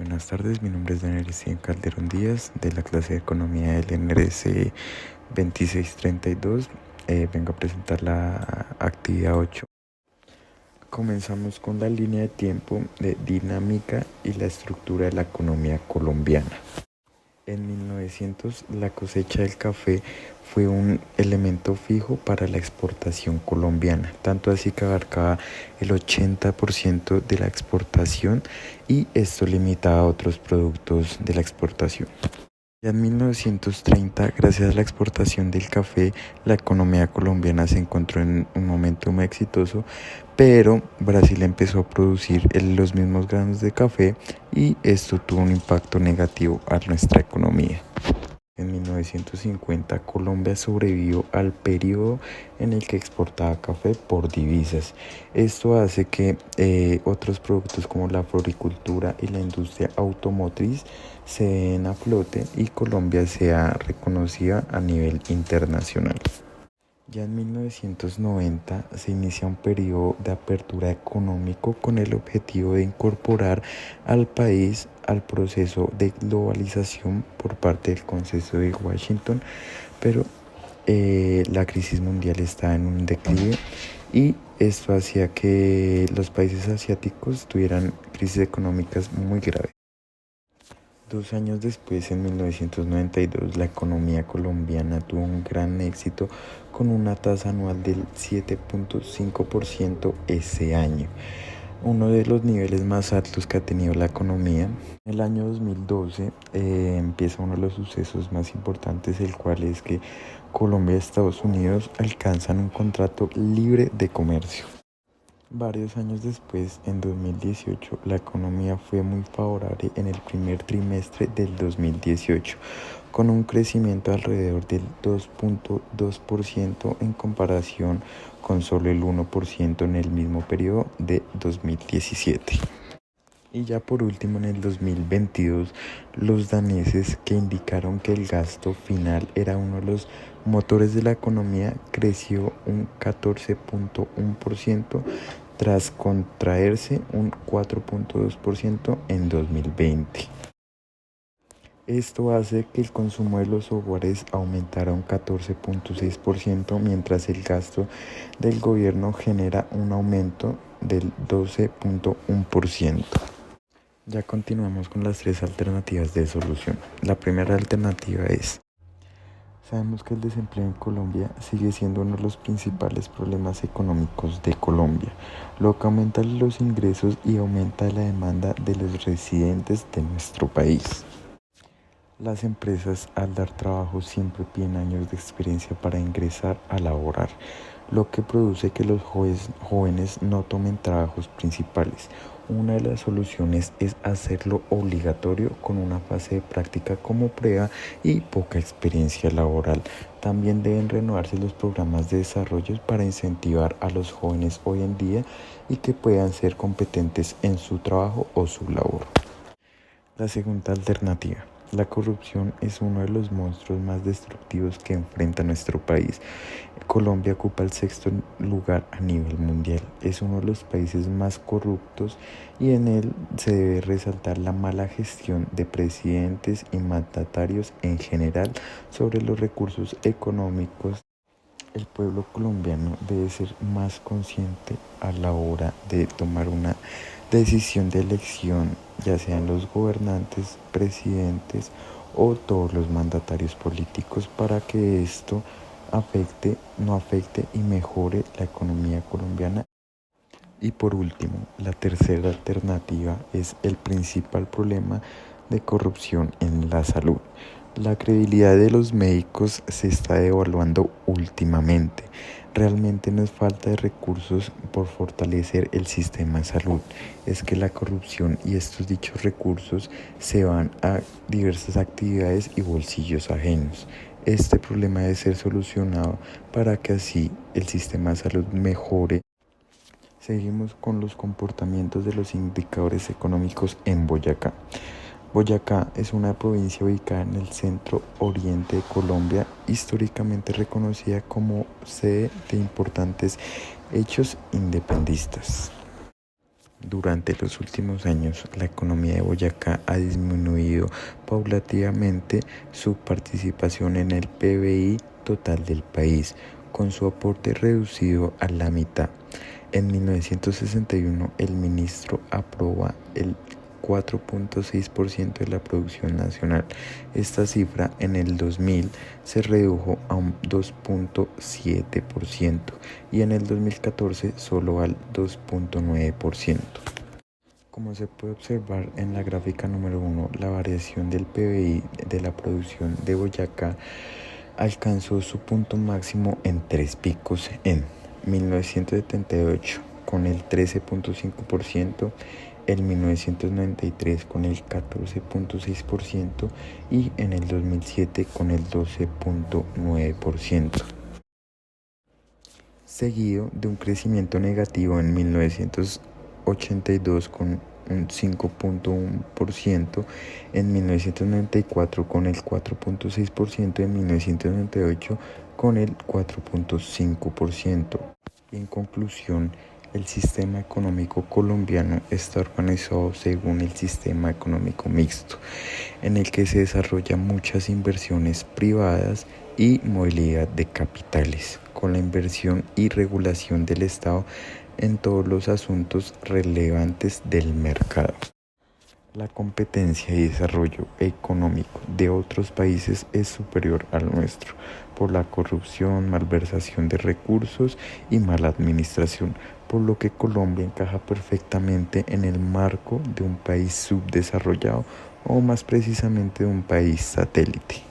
Buenas tardes, mi nombre es Daniel Calderón Díaz de la clase de Economía del NRC 2632. Vengo a presentar la actividad 8. Comenzamos con la línea de tiempo de dinámica y la estructura de la economía colombiana. En 1900, la cosecha del café fue un elemento fijo para la exportación colombiana, tanto así que abarcaba el 80% de la exportación y esto limitaba a otros productos de la exportación. Ya en 1930, gracias a la exportación del café, la economía colombiana se encontró en un momento muy exitoso, pero Brasil empezó a producir los mismos granos de café y esto tuvo un impacto negativo a nuestra economía. En 1950, Colombia sobrevivió al periodo en el que exportaba café por divisas. Esto hace que otros productos como la floricultura y la industria automotriz se den a flote y Colombia sea reconocida a nivel internacional. Ya en 1990 se inicia un periodo de apertura económico con el objetivo de incorporar al país al proceso de globalización por parte del Consenso de Washington, pero la crisis mundial está en un declive y esto hacía que los países asiáticos tuvieran crisis económicas muy graves. 2 años después, en 1992, la economía colombiana tuvo un gran éxito con una tasa anual del 7.5% ese año, uno de los niveles más altos que ha tenido la economía. En el año 2012 empieza uno de los sucesos más importantes, el cual es que Colombia y Estados Unidos alcanzan un contrato libre de comercio. Varios años después, en 2018, la economía fue muy favorable en el primer trimestre del 2018, con un crecimiento alrededor del 2.2% en comparación con solo el 1% en el mismo periodo de 2017. Y ya por último, en el 2022, los daneses, que indicaron que el gasto final era uno de los motores de la economía, creció un 14.1% tras contraerse un 4.2% en 2020. Esto hace que el consumo de los hogares aumentara un 14.6%, mientras el gasto del gobierno genera un aumento del 12.1%. Ya continuamos con las tres alternativas de solución. La primera alternativa es: sabemos que el desempleo en Colombia sigue siendo uno de los principales problemas económicos de Colombia, lo que aumenta los ingresos y aumenta la demanda de los residentes de nuestro país. Las empresas, al dar trabajo, siempre piden años de experiencia para ingresar a laborar, lo que produce que los jóvenes no tomen trabajos principales. Una de las soluciones es hacerlo obligatorio con una fase de práctica como prueba y poca experiencia laboral. También deben renovarse los programas de desarrollo para incentivar a los jóvenes hoy en día y que puedan ser competentes en su trabajo o su labor. La segunda alternativa: la corrupción es uno de los monstruos más destructivos que enfrenta nuestro país. Colombia ocupa el sexto lugar a nivel mundial. Es uno de los países más corruptos y en él se debe resaltar la mala gestión de presidentes y mandatarios en general sobre los recursos económicos. El pueblo colombiano debe ser más consciente a la hora de tomar una decisión de elección, ya sean los gobernantes, presidentes o todos los mandatarios políticos, para que esto no afecte y mejore la economía colombiana. Y por último, la tercera alternativa es el principal problema de corrupción en la salud. La credibilidad de los médicos se está devaluando últimamente. Realmente no es falta de recursos por fortalecer el sistema de salud, es que la corrupción y estos dichos recursos se van a diversas actividades y bolsillos ajenos. Este problema debe ser solucionado para que así el sistema de salud mejore. Seguimos con los comportamientos de los indicadores económicos en Boyacá. Boyacá es una provincia ubicada en el centro oriente de Colombia, históricamente reconocida como sede de importantes hechos independistas. Durante los últimos años, la economía de Boyacá ha disminuido paulatinamente su participación en el PBI total del país, con su aporte reducido a la mitad. En 1961, el ministro aprueba el 4.6% de la producción nacional. Esta cifra en el 2000 se redujo a un 2.7% y en el 2014 solo al 2.9%. Como se puede observar en la gráfica número 1, la variación del PBI de la producción de Boyacá alcanzó su punto máximo en tres picos en 1978 con el 13.5%, en 1993 con el 14.6% y en el 2007 con el 12.9%, seguido de un crecimiento negativo en 1982 con un 5.1%, en 1994 con el 4.6% y en 1998 con el 4.5%. En conclusión, el sistema económico colombiano está organizado según el sistema económico mixto, en el que se desarrollan muchas inversiones privadas y movilidad de capitales, con la inversión y regulación del Estado en todos los asuntos relevantes del mercado. La competencia y desarrollo económico de otros países es superior al nuestro por la corrupción, malversación de recursos y mala administración, por lo que Colombia encaja perfectamente en el marco de un país subdesarrollado o más precisamente de un país satélite.